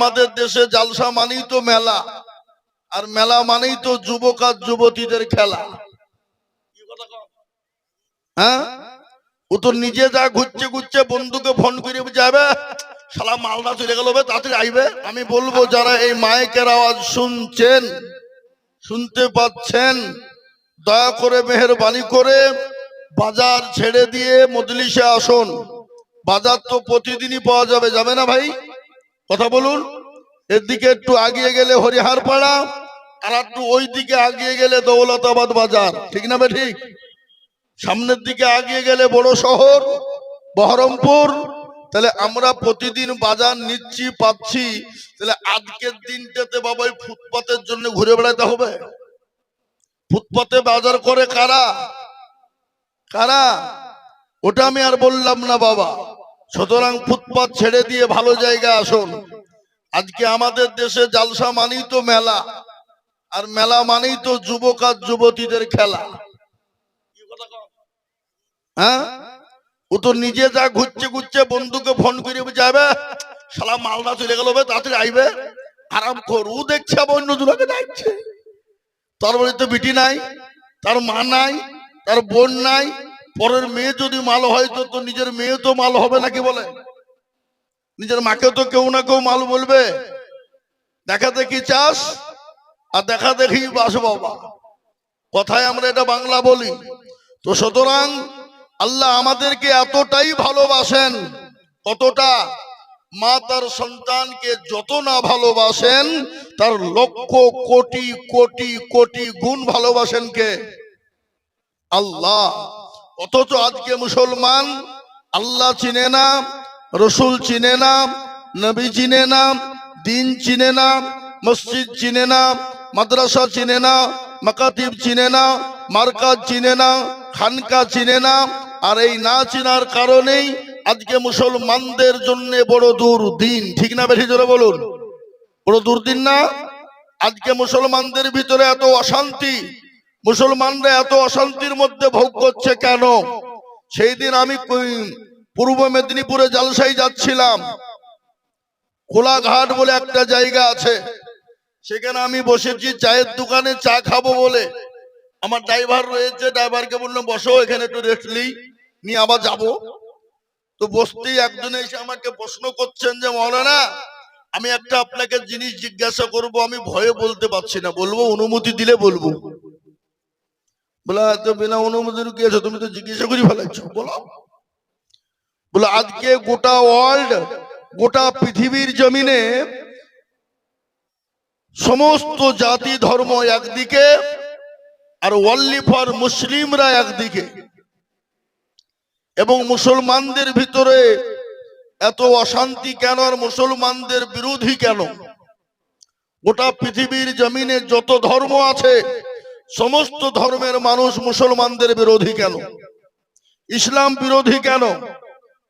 আমাদের দেশে জালসা মানেই তো মেলা, আর মেলা মানেই তো যুবক আর যুবতীদের খেলা। হ্যাঁ, ও তো নিজে যা ঘুরছে ঘুরছে বন্ধুকে ফোন করে যাবে, শালা মালদা চলে গেল, তাড়াতাড়ি আইবে। আমি বলবো যারা এই মাইকের আওয়াজ শুনছেন, শুনতে পাচ্ছেন, দয়া করে মেহেরবানি করে বাজার ছেড়ে দিয়ে মজলিসে আসুন। বাজার তো প্রতিদিনই পাওয়া যাবে, যাবে না ভাই? কথা বলুন। এর দিকে একটু আগিয়ে গেলে হরিহার পাড়া, আর একটু ওই দিকে আগিয়ে গেলে দৌলতাবাদ বাজার, ঠিক না ভাই? ঠিক। সামনের দিকে আগিয়ে গেলে বড় শহর বহরমপুর। তাহলে আমরা প্রতিদিন বাজার নিচ্ছি, পাচ্ছি। তাহলে আজকের দিনটাতে বাবা ওই ফুটপাতের জন্য ঘুরে বেড়াতে হবে? ফুটপাতে বাজার করে কারা কারা? ওটা আমি আর বললাম না বাবা। সুতরাং ফুটপাত ছেড়ে দিয়ে ভালো জায়গা আসুন। আজকে আমাদের দেশে জালসা মানেই তো মেলা, আর মেলা মানেই তো যুবক আর যুবতীদের খেলা। হ্যাঁ, ও তো নিজে যা ঘুরছে ঘুরছে বন্ধুকে ফোন করে যাবে, শালা মালদা চলে গেল, তাড়াতাড়ি আইবে। আরাম কর, ও দেখছে আবার অন্য দুলাকে যাচ্ছে। তার বাড়িতে বিটি নাই, তার মা নাই, তার বোন নাই। পরের মেয়ে যদি মাল হয় তো নিজের মেয়ে তো মাল হবে নাকি বলে? নিজের মাকে তো কেউ না কেউ মাল বলবে। দেখা দেখি চাস আর দেখা দেখি বাস বাবা, কথায় আমরা এটা বাংলা বলি। তো সুতরাং আল্লাহ আমাদেরকে এতটাই ভালোবাসেন, কতটা? মা তার সন্তানকে যত না ভালোবাসেন, তার লক্ষ কোটি কোটি কোটি গুণ ভালোবাসেন কে? আল্লাহ। অথচ আজকে মুসলমান আল্লাহ চিনে না, রসুল চিনে না, নবী চিনে না, দিন চিনে না, মসজিদ চিনে না, মাদ্রাসা চিনে না, মাকাতিব চিনে না, মার্কাজ চিনে না, খানকা চিনে না। আর এই না চিনার কারণেই আজকে মুসলমানদের জন্য বড় দুর্দিন, ঠিক না বেশি জোরে বলুন? বড় দুর্দিন না? আজকে মুসলমানদের ভিতরে এত অশান্তি, মুসলমানরা এত অশান্তির মধ্যে ভোগ করছে কেন? সেই দিন আমি পূর্ব মেদিনীপুরে জালসায় যাচ্ছিলাম। কোলাঘাট বলে একটা জায়গা আছে, সেখানে আমি বসেছি চায়ের দোকানে, চা খাবো বলে। আমার ড্রাইভার রয়েছে, ড্রাইভারকে বললাম বসো, এখানে একটু রেস্ট নিয়ে আবার যাবো। তো বসতেই একজন এসে আমাকে প্রশ্ন করছেন যে মৌলানা, আমি একটা আপনাকে জিনিস জিজ্ঞাসা করব, আমি ভয়ে বলতে পারছি না, বলবো? অনুমতি দিলে বলবো। বলে তো বিনা অনুমতির কি আছে, তুমি তো জিজ্ঞাসা করে ফেলাচ্ছ, বলো। বলে আজকে গোটা ওয়ার্ল্ড, গোটা পৃথিবীর জমিনে সমস্ত জাতি ধর্ম একদিকে, আর ওনলি ফর মুসলিমরা একদিকে, এবং মুসলমানদের ভিতরে এত অশান্তি কেন, আর মুসলমানদের বিরোধী কেন? গোটা পৃথিবীর জমিনে যত ধর্ম আছে, সমস্ত ধর্মের মানুষ মুসলমানদের বিরোধী কেন? ইসলাম বিরোধী কেন?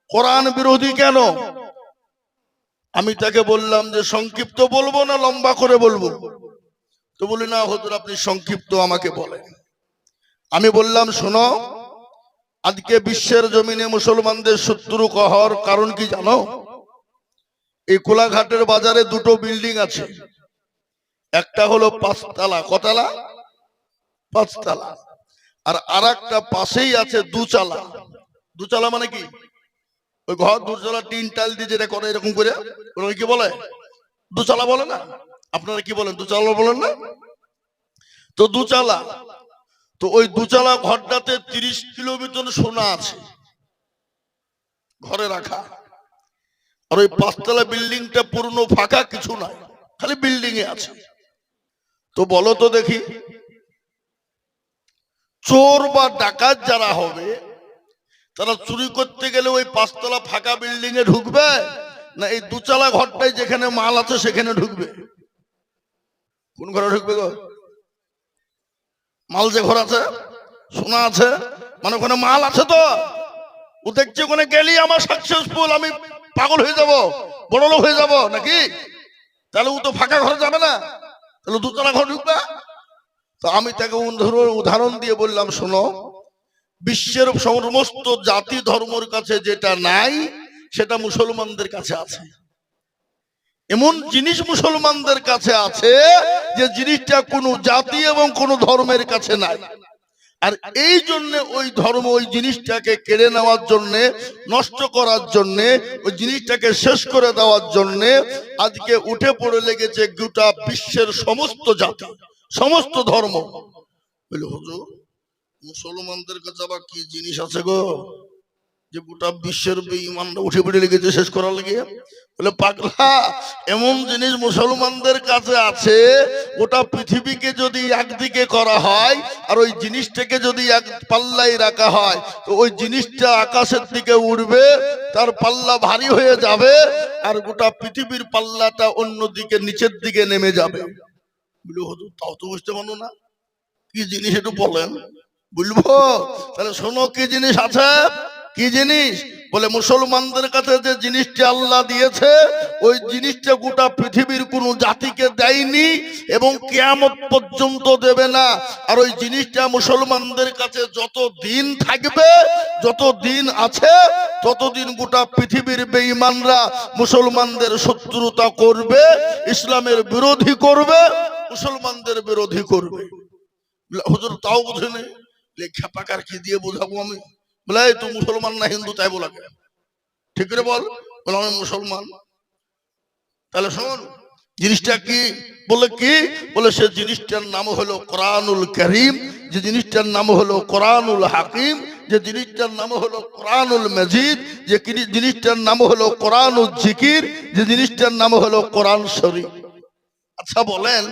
কোরআন বিরোধী কেন? আমি তাকে বললাম যে সংক্ষিপ্ত বলবো না লম্বা করে বলবো? তো বলি না হুজুর, আপনি সংক্ষিপ্ত আমাকে বলেন। আমি বললাম শোনো, আজকে বিশ্বের জমিনে মুসলমানদের শত্রু হওয়ার কারণ কি জানো? এই কোলাঘাটের বাজারে দুটো বিল্ডিং আছে, একটা হলো 5 তলা, কতলা? 5 তলা। আর আরেকটা পাশেই আছে 2 তলা। 2 তলা মানে কি? ওই ঘর 2 তলা টিন টাল দিয়ে যেটা করে এরকম করে, ওরা কি বলে? 2 তলা বলে না? আপনারা কি বলেন? 2 তলা বলেন না? তো 2 তলা। তো ওই 2 তলা ঘরটাতে 30 কিলো মতন সোনা আছে ঘরে রাখা। আর ওই 5 তলা বিল্ডিংটা পূর্ণ ফাঁকা, কিছু নাই, খালি বিল্ডিং এ আছে। তো বলো তো দেখি, চোর বা ডাকাত যারা হবে, তারা চুরি করতে গেলে ওই 5 তলা ফাঁকা বিল্ডিং এ ঢুকবে, না এই 2 তলা ঘরটাই যেখানে মাল আছে সেখানে ঢুকবে? কোন ঘরে ঢুকবে গো? মাল যে ঘর আছে, সোনা আছে, মানে ওখানে মাল আছে। তো ও দেখছে ওখানে গেলেই আমার সাকসেসফুল, আমি পাগল হয়ে যাব, বড় লোক হয়ে যাব নাকি? তাহলে ও তো ফাঁকা ঘরে যাবে না, তাহলে 2 তলা ঘর ঢুকবে। তো আমি তাকে উদাহরণ দিয়ে বললাম শোনো, বিশ্বের সমস্ত জাতি ধর্মের কাছে যেটা নাই সেটা মুসলমানদের কাছে আছে। এমন জিনিস মুসলমানদের কাছে আছে যে জিনিসটা কোনো জাতি এবং কোনো ধর্মের কাছে নাই। আর এই জন্য ওই ধর্ম ওই জিনিসটাকে কেড়ে নেওয়ার জন্য, নষ্ট করার জন্য, ওই জিনিসটাকে শেষ করে দেওয়ার জন্য আজকে উঠে পড়ে লেগেছে গোটা বিশ্বের সমস্ত জাতি, সমস্ত ধর্ম। বলে হুজুর, মুসলমানদের কাছে আবার কি জিনিস আছে গো যে গোটা বিশ্বের বেঈমানরা উঠে পড়ে লেগেছে শেষ করার লেগে? বলে পাগলা, এমন জিনিস মুসলমানদের কাছে আছে, ওটা পৃথিবীকে যদি একদিকে করা হয় আর ওই জিনিসটাকে যদি এক পাল্লায় রাখা হয়, তো ওই জিনিসটা আকাশের দিকে উঠবে, তার পাল্লা ভারী হয়ে যাবে, আর গোটা পৃথিবীর পাল্লাটা অন্যদিকে নিচের দিকে নেমে যাবে। বলে হুজুর, তাও তো বুঝতে পারো না, কি জিনিস একটু বলেন। বলবো, তাহলে শোনো কি জিনিস আছে। কি জিনিস? বলে মুসলমানদের কাছে যে জিনিসটা আল্লাহ দিয়েছে, ওই জিনিসটা গোটা পৃথিবীর কোন জাতিকে দেয়নি এবং কিয়ামত পর্যন্ত দেবে না। আর ওই জিনিসটা মুসলমানদের কাছে যত দিন থাকবে, যত দিন আছে, ততদিন গোটা পৃথিবীর বেঈমানরা মুসলমানদের শত্রুতা করবে, ইসলামের বিরোধী করবে, মুসলমানদের বিরোধী করবে। হুজুর, তাও বুঝেনি। লেখা পাকার কি দিয়ে বোঝাবো আমি? বলে তুই মুসলমান না হিন্দু তাই বলা, ঠিক করে বল। বলে আমি মুসলমান। তাহলে শোন জিনিসটা কি। বলে কি? বলে সে জিনিসটার নাম হলো কোরআনুল কারীম, যে জিনিসটার নাম হলো কোরআনুল হাকিম, যে জিনিসটার নাম হলো কোরআনুল মাজিদ, যে জিনিসটার নাম হলো কোরআনুল জিকির, যে জিনিসটার নাম হলো কোরআন শরীফ। আচ্ছা বলেন,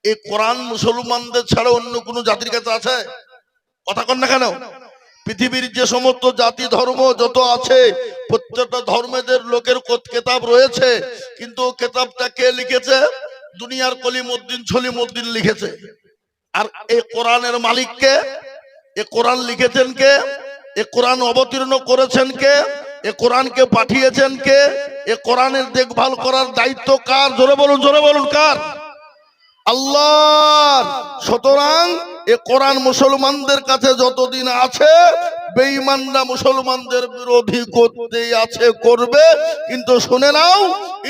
এই কোরআন মুসলমানদের ছাড়া অন্য কোন জাতির কাছে আছে? কথা কন না কেন? পৃথিবীর যে সমস্ত জাতি ধর্ম যত আছে, প্রত্যেকটা ধর্মের লোকের কেতাব রয়েছে, কিন্তু কেতাবটা কে লিখেছে? দুনিয়ার কলিমউদ্দিন ছলিমউদ্দিন লিখেছে। আর এই কোরআনের মালিক কে? এ কোরআন লিখেছেন কে? এ কোরআন অবতীর্ণ করেছেন কে? এ কোরআনকে পাঠিয়েছেন কে? এ কোরআনের দেখভাল করার দায়িত্ব কার? জোরে বলুন, জোরে বলুন, কার? আল্লাহ। সুতরাং এ কোরআন মুসলমানদের কাছে যতদিন আছে, বেঈমানরা মুসলমানদের বিরোধী করতেই আছে, করবে। কিন্তু শুনে নাও,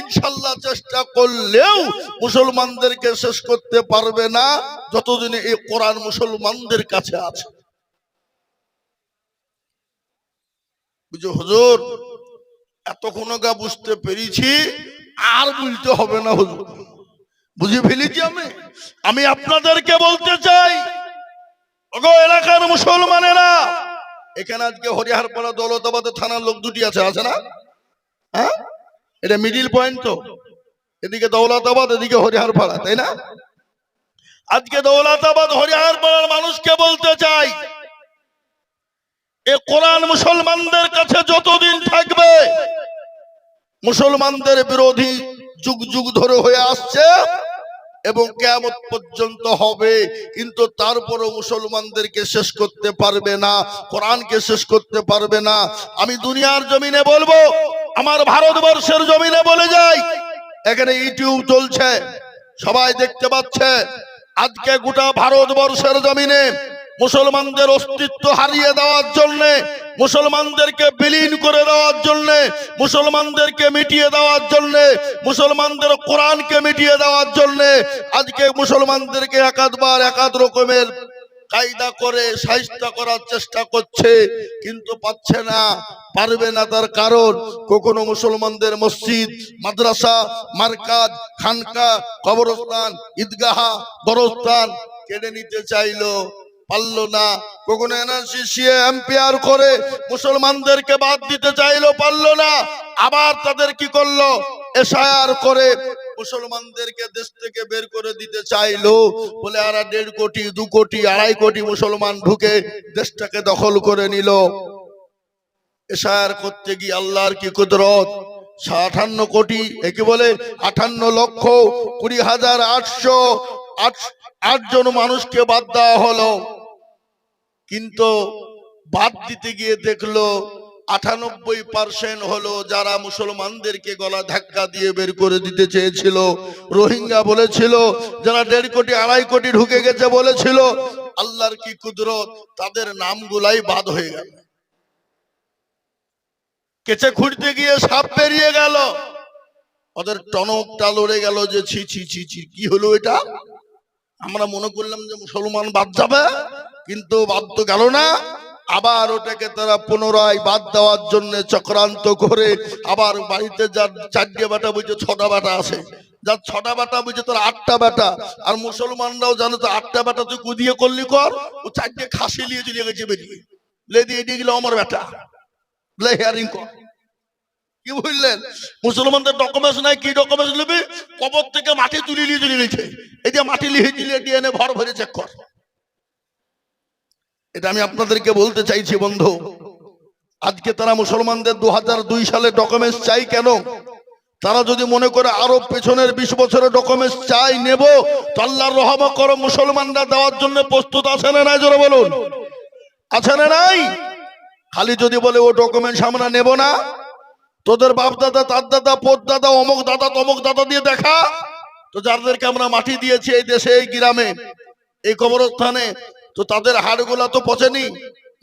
ইনশাআল্লাহ চেষ্টা করলেও মুসলমানদেরকে শেষ করতে পারবে না যতদিন এই কোরআন মুসলমানদের কাছে আছে। বুঝো হুজুর, এতক্ষণ গা বুঝতে পেরেছি, আর বলতে হবে না হুজুর, বুঝে ফেলেছি আমি আপনাদেরকে বলতে চাই, ওগো এলাকার মুসলমানেরা, এখানে আজকে হরিহারপাড়া দৌলতাবাদ থানার লোক দুটি আছে, আছে না? হ্যাঁ, এটা মিডিল পয়েন্ট তো, এদিকে দৌলতাবাদ, এদিকে হরিহারপাড়া, তাই না? আজকে দৌলতাবাদ হরিহারপাড়ার মানুষকে বলতে চাই, এ কোরআন মুসলমানদের কাছে যতদিন থাকবে, মুসলমানদের বিরোধী যুগ যুগ ধরে হয়ে আসছে এবং কিয়ামত পর্যন্ত হবে, কিন্তু তারপরও মুসলমানদেরকে শেষ করতে পারবে না, কোরআনকে শেষ করতে পারবে না। আমি দুনিয়ার জমিনে বলবো, আমার ভারতবর্ষের জমিনে বলে যাই, এখানে ইউটিউব চলছে, সবাই দেখতে পাচ্ছে। আজকে গোটা ভারতবর্ষের জমিনে মুসলমানদের অস্তিত্ব হারিয়ে দেওয়ার জন্য, মুসলমানদেরকে বিলীন করে দেওয়ার জন্য, মুসলমানদেরকে মিটিয়ে দেওয়ার জন্য, মুসলমানদের কোরআনকে মিটিয়ে দেওয়ার জন্য আজকে মুসলমানদেরকে একাধবার একাধ রকমের কায়দা করে শায়েস্তা করার চেষ্টা করছে, কিন্তু পাচ্ছে না, পারবে না। তার কারণ, কখনো মুসলমানদের মসজিদ, মাদ্রাসা, মারকাজ, খানকা, কবরস্থান, ঈদগাহ, গোরস্থান কেড়ে নিতে চাইলো, পারলো না। কখনো এনআরসি এম্পিয়ার করে মুসলমানদেরকে বাদ দিতে চাইলো, পারলো না। আবার তাদের কি করলো? এসআইআর করে মুসলমানদেরকে দেশ থেকে বের করে দিতে চাইলো, বলে আর 1.5 কোটি 2 কোটি 2.5 কোটি মুসলমান ঢুকে দেশটাকে দখল করে নিল। এসআইআর করতে গিয়ে আল্লাহর কি কুদরত, 58 কোটি, একে বলে 58,20,808 জন মানুষকে বাদ দেওয়া হলো। কিন্তু বাদ দিতে গিয়ে দেখলো 98% হলো যারা মুসলমানদেরকে গলা ধাক্কা দিয়ে বের করে দিতে চেয়েছিল। রোহিঙ্গা বলেছিল, যারা 1.5 কোটি 2.5 কোটি ঢুকে গেছে বলেছিল, আল্লাহর কি কুদরত, তাদের নামগুলাই বাদ হয়ে গেল। কেচে খুঁড়তে গিয়ে সাপ বেরিয়ে গেল। ওদের টনকটা লড়ে গেল যে ছি ছি ছি ছি, কি হলো এটা? আমরা মনে করলাম যে মুসলমান বাদ যাবে, কিন্তু বাদ তো গেল না। আবার ওটাকে তারা পুনরায় বাদ দেওয়ার জন্য চক্রান্ত করে আবার বাড়িতে যার 4টে বেটা বুঝে 6টা বেটা আছে, যার 6টা বেটা বুঝে তার 8টা বেটা। আর মুসলমানরাও জানে তো 8টা বেটা তুই কুদিয়ে করলি কর, ও 4টে খাসি নিয়ে চলে গেছে বেরিয়ে, লে দিয়ে এদিকে গেল আমার বেটা, লে হিয়ারিং কর। কি বুঝলেন? মুসলমানদের ডকুমেন্টস নাই, কি ডকুমেন্টস নেবে? কবর থেকে মাটি তুলে নিয়ে চলে গেছে, এই যে মাটি লিখে দিলে ডিএনএ ভর ভরে চেক কর। এটা আমি আপনাদেরকে বলতে চাইছি বন্ধু, আজকে তারা মুসলমানদের 2002 সালে ডকুমেন্টস চাই কেন? তারা যদি মনে করে আরো পেছনের 20 বছরের ডকুমেন্টস চাই নেব, তো আল্লাহর রহমত করো মুসলমানরা দেওয়ার জন্য প্রস্তুত আছে না নাই? জোরে বলুন, আছে না নাই? খালি যদি বলে ও ডকুমেন্টস আমরা নেব না, তোদের বাপ দাদা, তার দাদা, পোত দাদা, অমুক দাদা, তমুক দাদা দিয়ে দেখা তো, যাদেরকে আমরা মাটি দিয়েছি এই দেশে, এই গ্রামে, এই কবরস্থানে, তো তাদের হাড়গুলা তো পচেনি,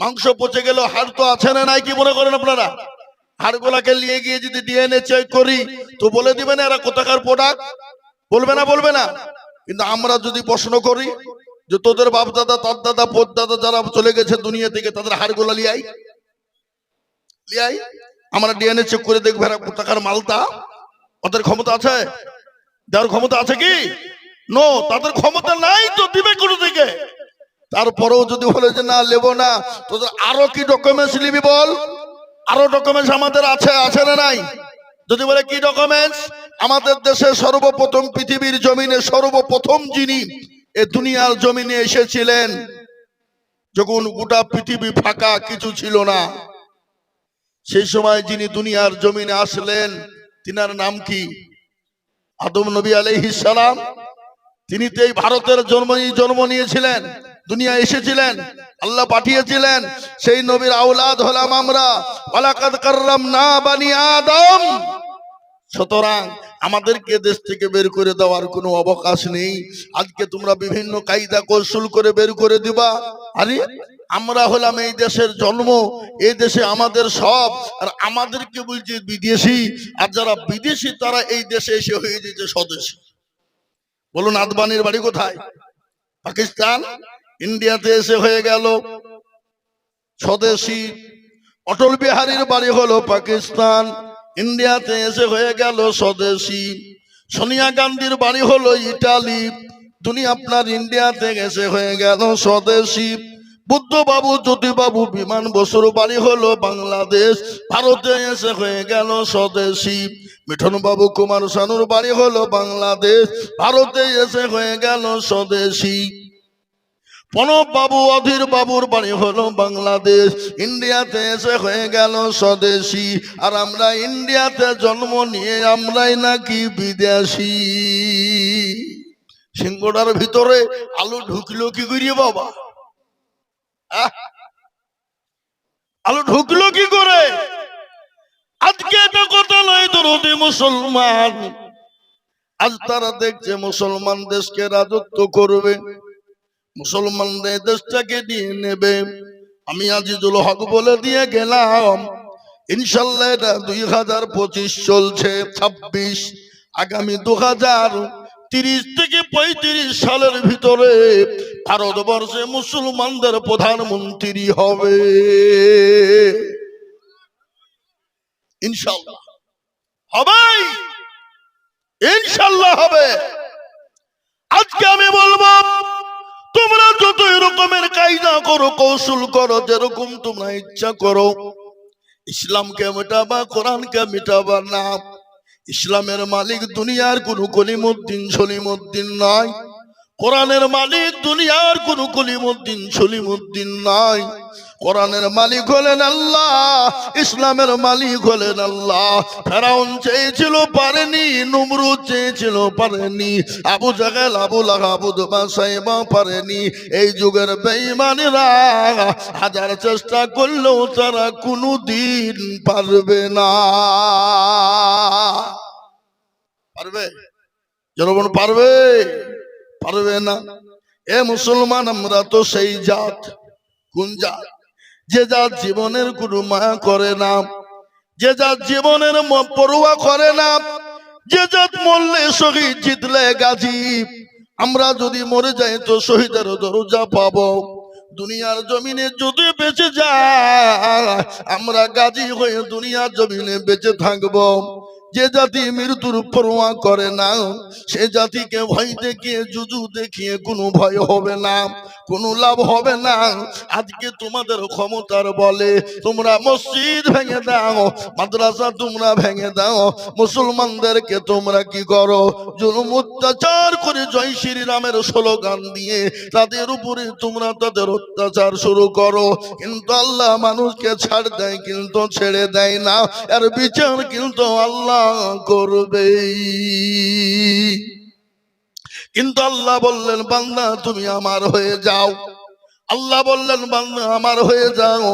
মাংস পচে গেল, হাড় তো আছে না নাই? কি মনে করেন আপনারা? হাড়গুলাকে নিয়ে গিয়ে যদি ডিএনএ চেক করি তো বলে দিবেন এরা কোথাকার প্রোডাক্ট? বলবে না? বলবে না? কিন্তু আমরা যদি প্রশ্ন করি যে তোদের বাপ দাদা, তার দাদা, পোত দাদা যারা চলে গেছে দুনিয়া থেকে, তাদের হাড়গুলা লিয়াই, আমরা ডিএনএ চেক করে দেখবো এরা কোথাকার মালটা। ওদের ক্ষমতা আছে? দেওয়ার ক্ষমতা আছে কি? নো, তাদের ক্ষমতা নাই, তো দিবে কোন দিকে? তারপরেও যদি বলে যে না নেবো না, তোদের আরো কি ডকুমেন্টস নিবি বল? আরো ডকুমেন্টস আমাদের আছে, আছে না নাই? যদি বলে কি ডকুমেন্টস? আমাদের দেশে সর্বপ্রথম পৃথিবীর জমিনে সর্বপ্রথম যিনি এ দুনিয়ার জমিনে এসেছিলেন, যখন গোটা পৃথিবী ফাঁকা, কিছু ছিল না, সেই সময় যিনি দুনিয়ার জমিনে আসলেন তিনার নাম কি? আদম নবী আলাইহিস সালাম। তিনি তো এই ভারতের জন্ম নিয়েছিলেন, দুনিয়া এসেছিলেন, আল্লাহ পাঠিয়েছিলেন। সেই নবীর আওলাদ হলাম আমরা, ওয়ালাকাদ কাররামনা বানি আদম। সুতরাং আমাদেরকে দেশ থেকে বের করে দেওয়ার কোনো অবকাশ নেই। আজকে তোমরা বিভিন্ন কায়দা কৌশল করে বের করে দিবা, আরে আমরা হলাম এই দেশের জন্ম, এই দেশে আমাদের সব, আর আমাদেরকে বলছে বিদেশি, আর যারা বিদেশি তারা এই দেশে এসে হয়ে যেতে স্বদেশী। বলুন আদবানির বাড়ি কোথায়? পাকিস্তান। ইন্ডিয়াতে এসে হয়ে গেল স্বদেশী। অটল বিহারীর বাড়ি হলো পাকিস্তান, ইন্ডিয়াতে এসে হয়ে গেল স্বদেশী। সোনিয়া গান্ধীর বাড়ি হলো ইটালি, দুনিয়া আপনার ইন্ডিয়াতে এসে হয়ে গেল স্বদেশী। বুদ্ধ বাবু, জ্যোতি বাবু, বিমান বসুর বাড়ি হলো বাংলাদেশ, ভারতে এসে হয়ে গেল স্বদেশী। মিঠুন বাবু, কুমার শানুর বাড়ি হলো বাংলাদেশ, ভারতে এসে হয়ে গেল স্বদেশী। প্রণব বাবু, অধীর বাবুর বাড়ি হলো বাংলাদেশ, ইন্ডিয়াতে এসে হয়ে গেল স্বদেশী। আর আমরা ইন্ডিয়াতে জন্ম নিয়ে আমরাই নাকি বিদেশি। সিংহটার ভিতরে আলু ঢুকলো কি করিয়ে বাবা? আলু ঢুকলো কি করে? আজকে এটা কথা নয় দরদি মুসলমান, আজ তারা দেখছে মুসলমান দেশকে রাজত্ব করবে, মুসলমানদের দেশটাকে নিয়ে নেবে। আমি আজিজুল হক বলে দিয়ে গেলাম, ইনশাল্লাহ এটা 2025 চলছে 26, আগামী 2030 থেকে 35 সালের ভিতরে ভারতবর্ষে মুসলমানদের প্রধানমন্ত্রী হবে ইনশাল্লাহ। হবে, ইনশাল্লাহ হবে। আজকে আমি বলবো তোমরা যত এরকমের কায়দা করো, কৌশল করো, যেরকম তোমরা ইচ্ছা করো, ইসলামকে মেটাবা, কোরআনকে মেটাবা না। ইসলামের মালিক দুনিয়ার কোন কলিমুদ্দিন সলিমুদ্দিন নয়, কোরআনের মালিক দুনিয়ার কোন কলিমুদ্দিন সলিমুদ্দিন নয়। কোরআনের মালিক হলেন আল্লাহ, ইসলামের মালিক হলেন আল্লাহ। ফেরাউন চেয়েছিল পারেনি, নমরুদ চেয়েছিল পারেনি, আবু জাহেল, আবু লাহাব, উতবা সাইবা পারেনি। এই যুগের বেঈমানেরা হাজার চেষ্টা করলেও তারা কোনোদিন পারবে না। পারবে? জনগণ পারবে? পারবে না। এ মুসলমান, আমরা তো সেই জাত। কোন জাত? যে জাত জীবনের কোনো মায়া করে না, যে জাত জীবনের পরোয়া করে না, যে জাত মরলে শহীদ জিতলে গাজী, আমরা যদি মরে যাই তো শহীদের দরজা পাবো। দুনিয়ার জমিনে যদি বেঁচে যায় আমরা গাজী হয়ে দুনিয়ার জমিনে বেঁচে থাকবো। যে জাতি মৃত্যুর পরোয়া করে না সে জাতিকে ভয় দেখিয়ে জুজু দেখিয়ে কোনো ভয় হবে না, কোনো লাভ হবে না। আজকে তোমাদের ক্ষমতার বলে তোমরা মসজিদ ভেঙে দাও, মাদ্রাসা তোমরা ভেঙে দাও, মুসলমানদেরকে তোমরা কি করো, জুলুম অত্যাচার করে জয় শ্রীরামের স্লোগান দিয়ে তাদের উপরে তোমরা তাদের অত্যাচার শুরু করো। কিন্তু আল্লাহ মানুষকে ছাড় দেয় কিন্তু ছেড়ে দেয় না, এর বিচার কিন্তু আল্লাহ করবে। কিন্তু আল্লাহ বললেন বান্দা তুমি আমার হয়ে যাও, আল্লাহ বললেন বান্দা আমার হয়ে যাও।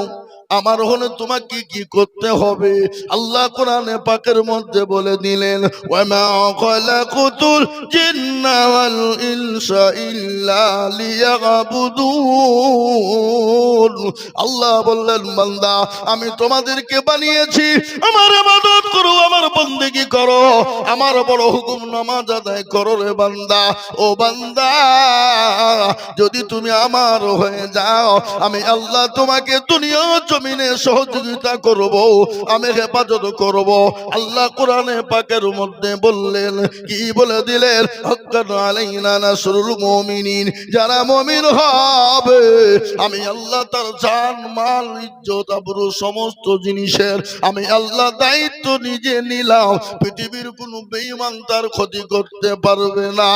আমার হলে তোমাকে কি করতে হবে? আল্লাহ কোরআনে পাকের মধ্যে বলে দিলেন ওয়ামা খালাকুতুল জিন্না ওয়াল ইনসা ইল্লা লিয়াবুদুন। আল্লাহ বললেন বান্দা আমি তোমাদেরকে বানিয়েছি আমার ইবাদত করো, আমার বন্দেগী করো, আমার বড় হুকুম নামাজ আদায় করো রে বান্দা। ও বান্দা যদি তুমি আমার হয়ে যাও আমি আল্লাহ তোমাকে দুনিয়া জমিনে সহযোগিতা করব, আমি হেফাজত করব। আল্লাহ কোরআনে পাকের মধ্যে বললেন কি বলে দিলেন হাক্কান আলাইনা নাসরুল মুমিনিন, যারা মুমিন হবে আমি আল্লাহ তার জান মাল ইজ্জত আবরু সমস্ত জিনিসের আমি আল্লাহ দায়িত্ব নিজে নিলাম, পৃথিবীর কোনো বেঈমান তার ক্ষতি করতে পারবে না।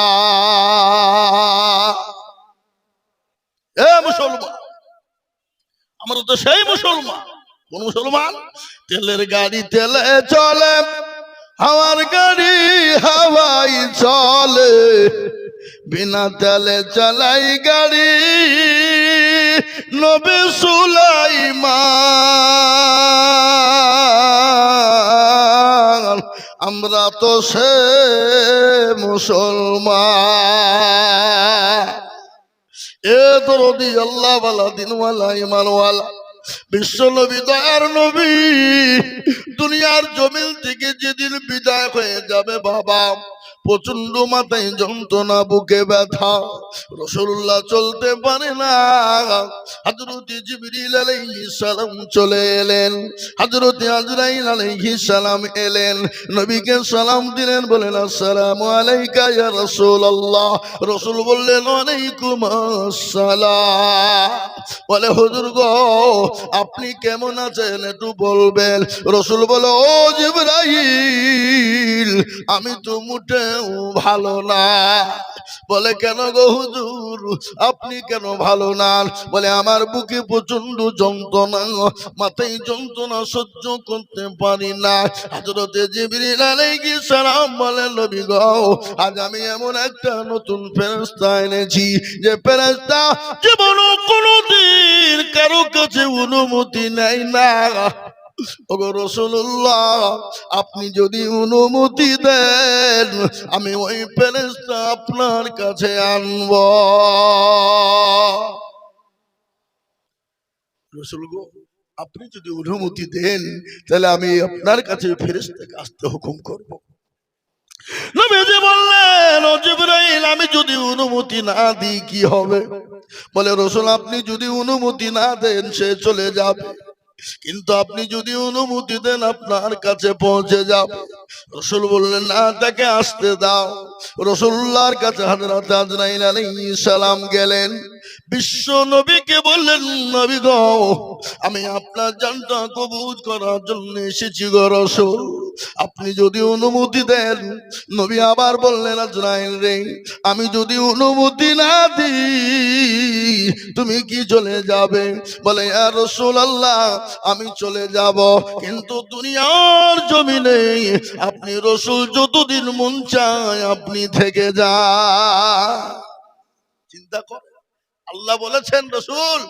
এ মুসলমান, আমরা তো সেই মুসলমান। কোন মুসলমান? তেলের গাড়ি তেলে চলে, হাওয়ার গাড়ি হাওয়াই চলে, বিনা তেলে চালাই গাড়ি নবী সুলাইমান। আমরা তো সে মুসলমান। এ দরদি আল্লাহ ওয়ালা দিনওয়ালা ইমানওয়ালা বিশ্ব নবী দয়ার নবী দুনিয়ার জমিন থেকে যেদিন বিদায় হয়ে যাবে বাবা প্রচন্ড মাথায় যন্ত্রণা, বুকে ব্যথা, রাসূলুল্লাহ চলতে পারে না। হযরত জিবরিল আলাইহিস সালাম চলে এলেন, হযরত আজরাইল আলাইহিস সালাম এলেন, নবীকে সালাম দিলেন, বলেন আসসালামু আলাইকা ইয়া রাসূলুল্লাহ। রাসূল বললেন ওয়ালাইকুম আসসালাম। বলে হুজুর গো আপনি কেমন আছেন একটু বলবেন। রাসূল বলে ও জিবরাইল আমি তো মোটেও ভালো না। বলে কেন গো হুজুর আপনি কেন ভালো না? বলে আমার বুকে প্রচন্ড যন্ত্রণা, মাথায় যন্ত্রণা সহ্য করতে পারি না। হযরত জিবরিল আলাইহিস সালাম বলেন নবী গো আজ আমি এমন একটা নতুন ফেরেশতা এনেছি যে ফেরেশতা জীবনে কোনোদিন কারো কাছে অনুমতি নেয় না। ওগো রাসূলুল্লাহ আপনি যদি অনুমতি দেন আমি ওই ফেরেশতা আপনার কাছে আনব। রাসূল গো আপনি যদি অনুমতি দেন তাহলে আমি আপনার কাছে ফেরেশতাকে আসতে হুকুম করব। নবীজি বললেন ও জিবরাইল আমি যদি অনুমতি না দিই কি হবে? বলে রাসূল আপনি যদি অনুমতি না দেন সে চলে যাবে, কিন্তু আপনি যদি অনুমতি দেন আপনার কাছে পৌঁছে যাবে। রাসূল বললেন না তাকে আসতে দাও। রাসূলুল্লাহর কাছে হযরত আজরাইল আলাইহিস সালাম গেলেন, বিশ্ব নবীকে বললেন নবী গো আমি আপনার জানটা কবুল করার জন্য এসেছি গো রাসূল, আপনি যদি অনুমতি দেন। নবী আবার বললেন আজরাইল রে আমি যদি অনুমতি না দিই তুমি কি চলে যাবে? বলে ইয়া রাসূলুল্লাহ আমি চলে যাব, কিন্তু দুনিয়ার জমিনে আপনি রাসূল যতদিন মন চায় আপনি থেকে যান। চিন্তা কর আল্লাহ বলেছেন রাসূল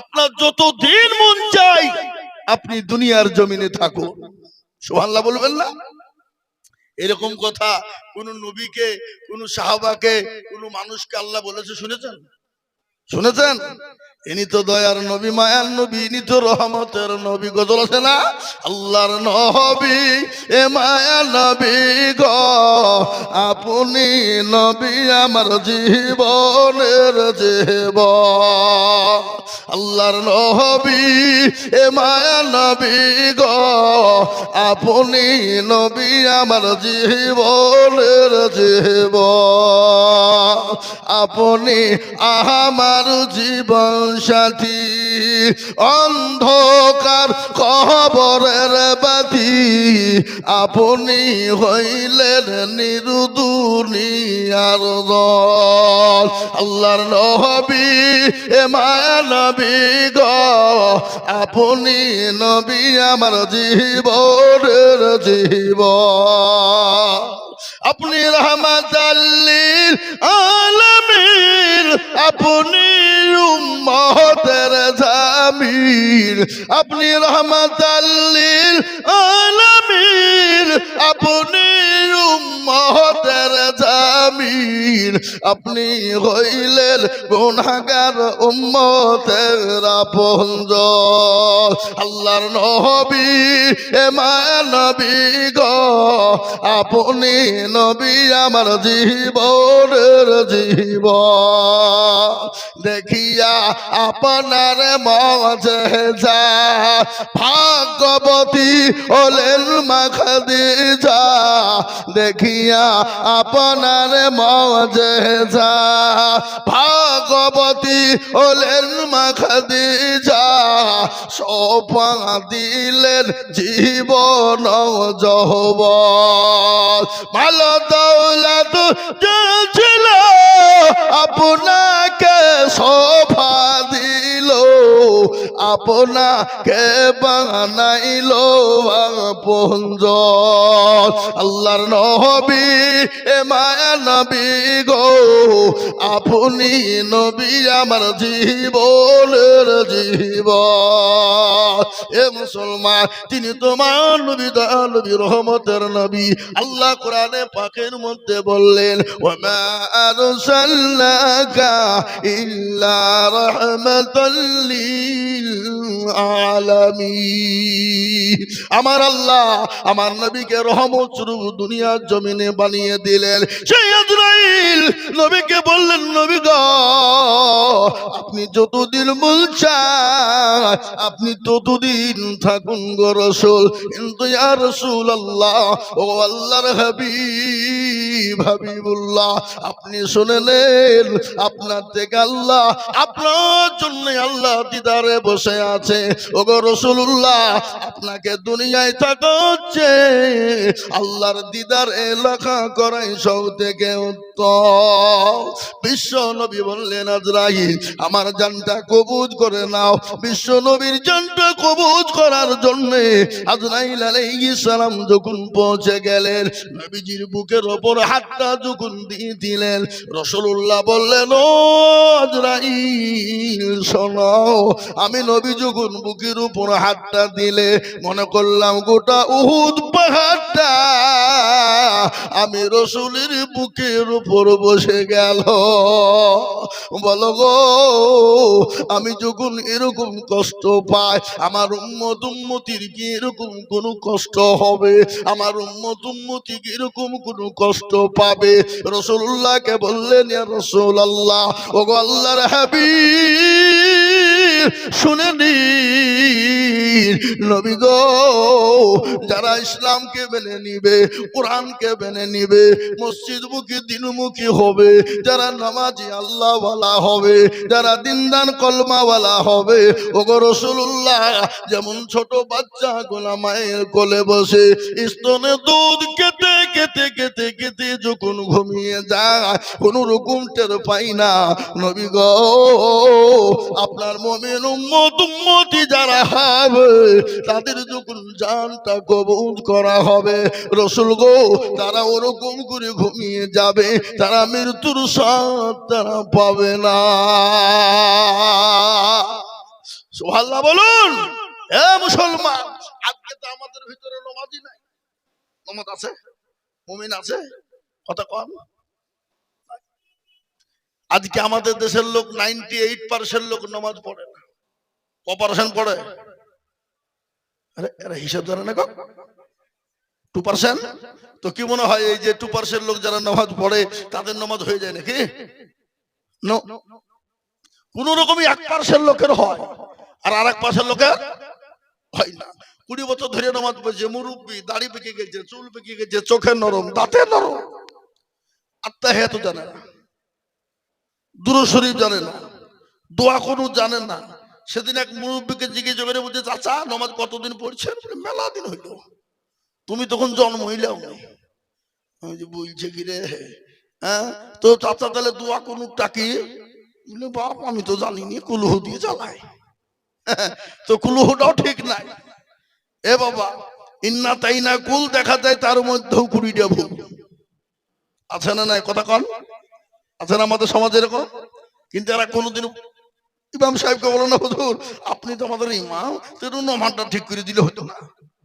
আপনার যতদিন মন চায় আপনি দুনিয়ার জমিনে থাকুন। সুবহানাল্লাহ বলবেন না? এরকম কথা কোন নবীকে, কোন সাহাবাকে, কোন মানুষকে আল্লাহ বলেছে শুনেছেন? শুনেছেন? ইনি তো দয়ার নবী, মায়ার নবী, ইনি তো রহমতের নবী। গজল আছে না? আল্লাহর নবী এ মায়ার নবী গো, আপনি নবী আমার জীবনের জীবন। আল্লাহর নবী এ মায়ার নবী গো, আপনি নবী আমার জীবনের জীবন। আপনি আমার জীবন সাথী, অন্ধকার কবরের বাতি, আপনি হইলেন নিরুদুনিয়ার দল। আল্লাহর নবী এ মায়া নবী গো, আপনি নবী আমার জীবনের জীবন। আপনি রহমাতাল লিল আলামিন, আপনি উম্মতের জামিল। আপনি রহমাতাল লিল আলামিন, আপনি উম্মতের জামিল। আপনি হইলেন গুনাহগার উম্মতের আপনজন। আল্লাহর নবী এ মায়ার নবী গো, আপনি নবী আমার জীবনের জীবন। দেখিয়া আপনার মুজিজা, ভাগ্যবতী হলেন মা খাদিজা। দেখিয়া আপনার মুজিজা, ভাগ্যবতী হলেন মা খাদিজা। সোপা দিলেন জীবন যৌবন। ভালো দৌলত ছিল আপনাকে সোফা দিল, আপনাকে বানাইল আপনজন। আল্লাহর নবী এ মায়া নবী গো, আপনি নবী আমার জীবনের জীবন। এ মুসলমান, তিনি তোমার নবী, দয়াল নবী, রহমতের নবী। আল্লাহ কোরআনে পাকের মধ্যে বললেন, ওয়া আরসালনাকা ইল্লা রাহমাতাল লিল আলামিন। আমার আল্লাহ আমার নবীকে রহমত স্বরূপ দুনিয়ার জমিনে বানিয়ে দিলেন। সেই আজরাইল নবীকে বললেন, নবী গো, আপনি যতদিন বলছেন আপনি ততদিন থাকুন গো রাসূল। কিন্তু ইয়া রাসূলুল্লাহ, ও আল্লাহর হাবিব, হাবিবুল্লাহ, আপনি শুনে নেন, আপনার থেকে আল্লাহ, আপনার জন্য আল্লাহ দিদারে বসে আছে। ও গো রাসূলুল্লাহ, আপনাকে দুনিয়ায় থাকা হচ্ছে আল্লাহর দিদার এলাকা করাই সব থেকে উত্তম। বিশ্ব নবী বললেন, আজরাইল আমার জানটা কবুজ করে নাও। বিশ্ব নবীর জানটা কবুজ করার জন্য আজরাইল আলাইহিস সালাম যখন পৌঁছে গেলেন, নবীজির বুকের ওপর হাতটা যখন দিয়ে দিলেন, রাসূলুল্লাহ বললেন, ও আজরাইল শোনো, আমি নবী যখন বুকের উপর হাতটা দিলে মনে করলাম গোটা উহুদ পাহাড়টা আমি রাসূলের বুকের উপর বসে গেল। বলো গো, আমি যখন এরকম কষ্ট পাই, আমার উম্মত উম্মতির কি এরকম কোন কষ্ট হবে? আমার উম্মত উম্মতি কি এরকম কোন কষ্ট পাবে? রাসূলুল্লাহকে বললেন, ইয়া রাসূলুল্লাহ, ও গো আল্লাহর হাবিব, শুনে নিন নবী গো, যারা ইসলামকে মেনে নিবে, কোরআনকে মেনে নিবে, মসজিদমুখী দিনমুখী হবে, যারা নামাজি আল্লাহওয়ালা হবে, যারা দিনদান কলমাওয়ালা হবে, ও গো রাসূলুল্লাহ, যেমন ছোট বাচ্চা গোলা মায়ের কোলে বসে স্তনে দুধ খেতে খেতে খেতে খেতে যখন ঘুমিয়ে যায় কোন রকম টের পাই না, নবী গো, আপনার মুমিন উম্মত উম্মতি যারা হবে তাদের যখন জানটা কবুল করা হবে, রাসূল গো, তারা ওরকম করে ঘুমিয়ে যাবে, তারা মৃত্যুর স্বাদ তারা পাবে না। সুবহানাল্লাহ বলুন। এ মুসলমান, আজকে তো আমাদের ভিতরে নমাজি নাই। নমাজ আছে, মুমিন আছে, কথা কম। আজকে আমাদের দেশের লোক 98% লোক নামাজ পড়ে না। ক% পড়ে? আরে এরা হিসাব জানে না, 2%। তো কি মনে হয় এই যে 2% লোক যারা নামাজ পড়ে তাদের নামাজ হয়ে যায় নাকি? কোন রকমই 1% লোকের হয়, আর 1% লোকের হয় না। 20 বছর ধরে নামাজ পড়ছে, মুরব্বী, দাড়ি পেকে গেছে, চুল পেকে গেছে, চোখে নরম, দাঁতে নরম, আত্মাহিয়াত জানে না, দুরূদ শরীফ জানে না, দোয়া কুনুত জানে না। সেদিন এক মুরব্বীকে জিজ্ঞেস করে বলছে, চাচা নামাজ কতদিন পড়ছেন? মেলা দিন হইল। তুমি তখন জন্ম হইলেও নেই। আমি যে বলছে কি রে, হ্যাঁ তো চাচা তাহলে দোয়া কুনুতটা কি? বাপ আমি তো জানিনি, কুলুহু দিয়ে জ্বালাই। তো কুলুহুটাও ঠিক নাই। এ বাবা, ইন্না তাইনা কুল দেখা যায় তার মধ্যেও 20টা ভুল আছে না নাই? কথা কন, আছে না আমাদের সমাজে এরকম? কিন্তু এরা কোনোদিন ইমাম সাহেবকে বলো না, হুজুর আপনি তো আমাদের ইমাম, তো নামাজটা ঠিক করে দিলে হতো না।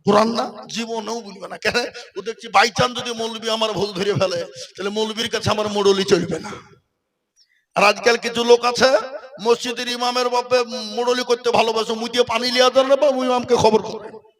কোরআন না, জীবনেও বলবে না। কেন? ও দেখছি বাই চান্স যদি মৌলবি আমার ভুল ধরে ফেলে, তাহলে মৌলবির কাছে আমার মোড়লি চলবে না। আর আজকাল কিছু লোক আছে মসজিদের ইমামের বাপে মোড়লি করতে ভালোবাসে, মুতিয়ে পানি লিয়া দেন না বা ইমামকে খবর করে।